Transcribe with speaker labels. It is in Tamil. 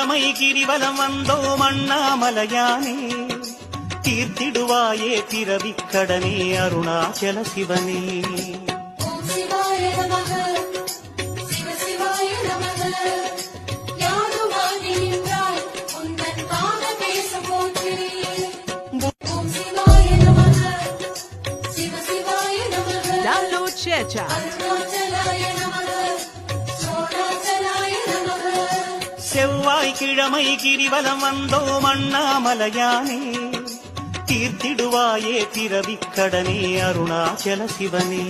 Speaker 1: செவ்வாய்க்கிழமை கிரிவலம் வந்தோம் அண்ணாமலையானே, தீர்த்திடுவாயே பிறவிக்கடனே அருணாச்சல சிவனே.
Speaker 2: Download ShareChat.
Speaker 1: செவ்வாய்க்கிழமை கிரிவலம் வந்தோம் அண்ணாமலையானே, தீர்த்திடுவாயே பிறவிக்கடனே அருணாச்சல சிவனே.